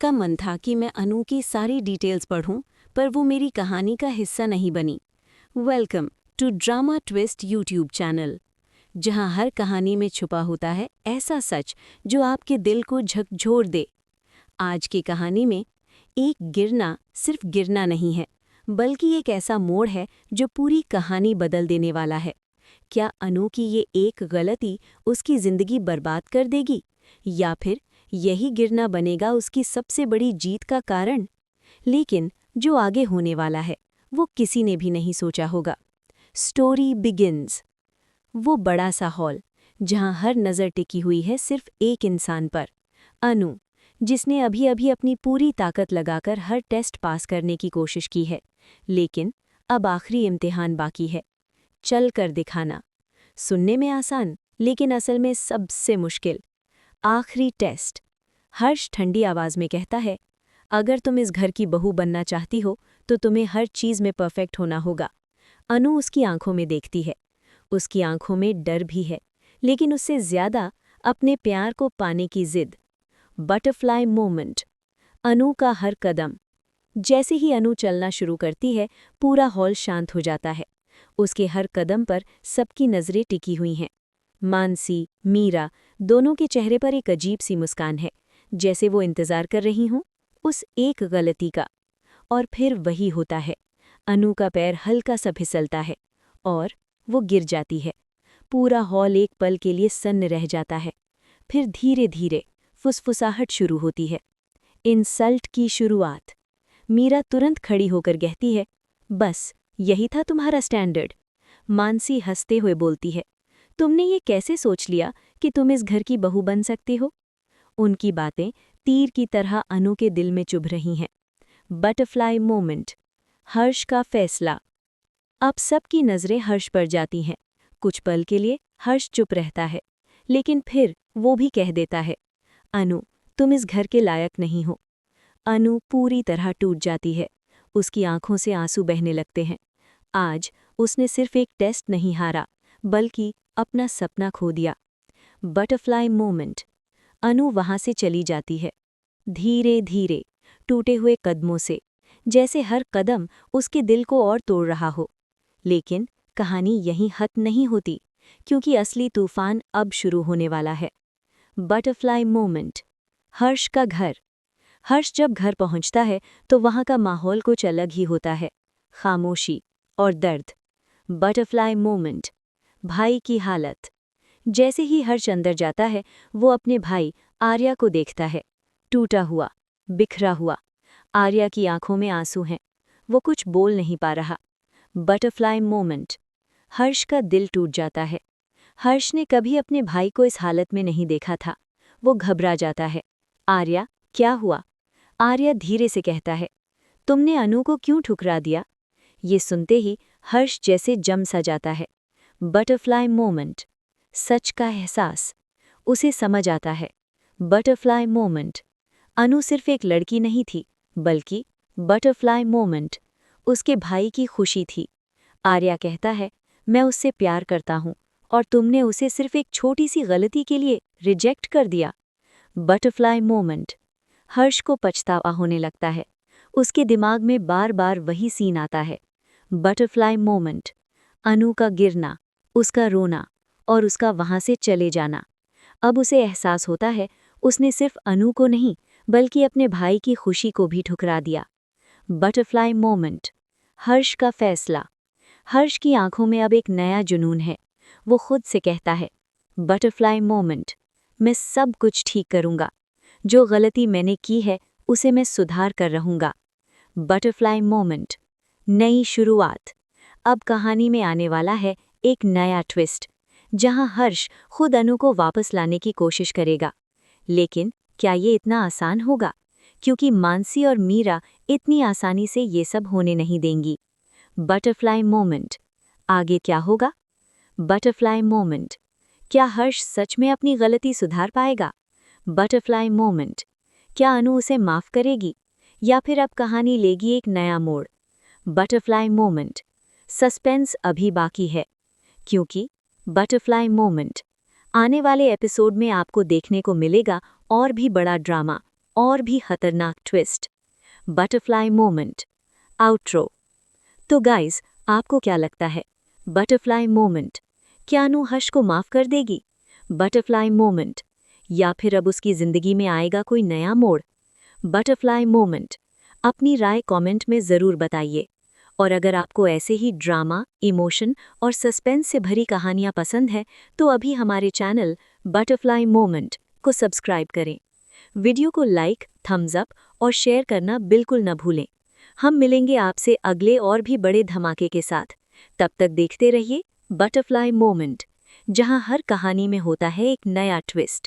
का मन था कि मैं अनु की सारी डिटेल्स पढ़ूं, पर वो मेरी कहानी का हिस्सा नहीं बनी। Welcome to drama twist YouTube channel, जहां हर कहानी में छुपा होता है ऐसा सच जो आपके दिल को झकझोर दे। आज की कहानी में एक गिरना सिर्फ गिरना नहीं है, बल्कि एक ऐसा मोड़ है जो पूरी कहानी बदल देने वाला है। क्या अनु की ये एक गलती उसकी जिंदगी बर्बाद कर देगी, या फिर यही गिरना बनेगा उसकी सबसे बड़ी जीत का कारण? लेकिन जो आगे होने वाला है वो किसी ने भी नहीं सोचा होगा। Story begins. वो बड़ा सा हॉल, जहां हर नज़र टिकी हुई है सिर्फ एक इंसान पर, अनु, जिसने अभी अभी अपनी पूरी ताकत लगाकर हर टेस्ट पास करने की कोशिश की है। लेकिन अब आखिरी इम्तिहान बाकी है, चल कर दिखाना। सुनने में आसान, लेकिन असल में सबसे मुश्किल। आखिरी टेस्ट। हर्ष ठंडी आवाज़ में कहता है, अगर तुम इस घर की बहू बनना चाहती हो तो तुम्हें हर चीज़ में परफेक्ट होना होगा। अनु उसकी आंखों में देखती है। उसकी आंखों में डर भी है, लेकिन उससे ज़्यादा अपने प्यार को पाने की जिद। Butterfly moment. अनु का हर कदम। जैसे ही अनु चलना शुरू करती है, पूरा हॉल शांत हो जाता है। उसके हर कदम पर सबकी नज़रें टिकी हुई हैं। मानसी, मीरा, दोनों के चेहरे पर एक अजीब सी मुस्कान है, जैसे वो इंतज़ार कर रही हों उस एक गलती का। और फिर वही होता है, अनु का पैर हल्का सा फिसलता है और वो गिर जाती है। पूरा हॉल एक पल के लिए सन्न रह जाता है। फिर धीरे धीरे फुसफुसाहट शुरू होती है। इंसल्ट की शुरुआत। मीरा तुरंत खड़ी होकर कहती है, बस यही था तुम्हारा स्टैंडर्ड। मानसी हंसते हुए बोलती है, तुमने ये कैसे सोच लिया कि तुम इस घर की बहू बन सकती हो? उनकी बातें तीर की तरह अनु के दिल में चुभ रही हैं। Butterfly moment. हर्ष का फैसला। अब सबकी नज़रें हर्ष पर जाती हैं। कुछ पल के लिए हर्ष चुप रहता है, लेकिन फिर वो भी कह देता है, अनु, तुम इस घर के लायक नहीं हो। अनु पूरी तरह टूट जाती है। उसकी आंखों से आंसू बहने लगते हैं। आज उसने सिर्फ एक टेस्ट नहीं हारा, बल्कि अपना सपना खो दिया। Butterfly moment. अनु वहां से चली जाती है, धीरे धीरे, टूटे हुए कदमों से, जैसे हर कदम उसके दिल को और तोड़ रहा हो। लेकिन कहानी यहीं खत्म नहीं होती, क्योंकि असली तूफान अब शुरू होने वाला है। Butterfly moment. हर्ष का घर। हर्ष जब घर पहुंचता है तो वहां का माहौल कुछ अलग ही होता है, खामोशी और दर्द। Butterfly moment. भाई की हालत। जैसे ही हर्ष अंदर जाता है, वो अपने भाई आर्या को देखता है, टूटा हुआ, बिखरा हुआ। आर्या की आंखों में आंसू हैं, वो कुछ बोल नहीं पा रहा। Butterfly moment. हर्ष का दिल टूट जाता है। हर्ष ने कभी अपने भाई को इस हालत में नहीं देखा था। वो घबरा जाता है। आर्या, क्या हुआ? आर्या धीरे से कहता है, तुमने अनु को क्यों ठुकरा दिया? ये सुनते ही हर्ष जैसे जम सा जाता है। Butterfly moment. सच का एहसास। उसे समझ आता है। Butterfly moment. अनु सिर्फ एक लड़की नहीं थी, बल्कि बटरफ्लाई मोमेंट उसके भाई की खुशी थी। आर्या कहता है, मैं उससे प्यार करता हूँ और तुमने उसे सिर्फ एक छोटी सी गलती के लिए रिजेक्ट कर दिया। Butterfly moment. हर्ष को पछतावा होने लगता है। उसके दिमाग में बार बार वही सीन आता है। Butterfly moment. अनु का गिरना, उसका रोना और उसका वहां से चले जाना। अब उसे एहसास होता है, उसने सिर्फ अनु को नहीं, बल्कि अपने भाई की खुशी को भी ठुकरा दिया। Butterfly moment. हर्ष का फैसला। हर्ष की आंखों में अब एक नया जुनून है। वो खुद से कहता है, बटरफ्लाई मोमेंट, मैं सब कुछ ठीक करूंगा। जो गलती मैंने की है उसे मैं सुधार कर रहूंगा। Butterfly moment. नई शुरुआत। अब कहानी में आने वाला है एक नया ट्विस्ट, जहां हर्ष खुद अनु को वापस लाने की कोशिश करेगा। लेकिन क्या ये इतना आसान होगा? क्योंकि मानसी और मीरा इतनी आसानी से ये सब होने नहीं देंगी। Butterfly moment. आगे क्या होगा? Butterfly moment. क्या हर्ष सच में अपनी गलती सुधार पाएगा? Butterfly moment. क्या अनु उसे माफ करेगी, या फिर अब कहानी लेगी एक नया मोड़? Butterfly moment. सस्पेंस अभी बाकी है, क्योंकि बटरफ्लाई मोमेंट आने वाले एपिसोड में आपको देखने को मिलेगा और भी बड़ा ड्रामा और भी खतरनाक ट्विस्ट। Butterfly moment. आउट्रो। तो गाइस, आपको क्या लगता है? बटरफ्लाई मोमेंट क्या अनु हर्ष को माफ कर देगी? बटरफ्लाई मोमेंट, या फिर अब उसकी जिंदगी में आएगा कोई नया मोड़? Butterfly moment. अपनी राय कमेंट में ज़रूर बताइए। और अगर आपको ऐसे ही ड्रामा, इमोशन और सस्पेंस से भरी कहानियाँ पसंद है तो अभी हमारे चैनल बटरफ्लाई मोमेंट को सब्सक्राइब करें। वीडियो को लाइक, थम्स अप और शेयर करना बिल्कुल न भूलें। हम मिलेंगे आपसे अगले और भी बड़े धमाके के साथ। तब तक देखते रहिए बटरफ्लाई मोमेंट, जहां हर कहानी में होता है एक नया ट्विस्ट।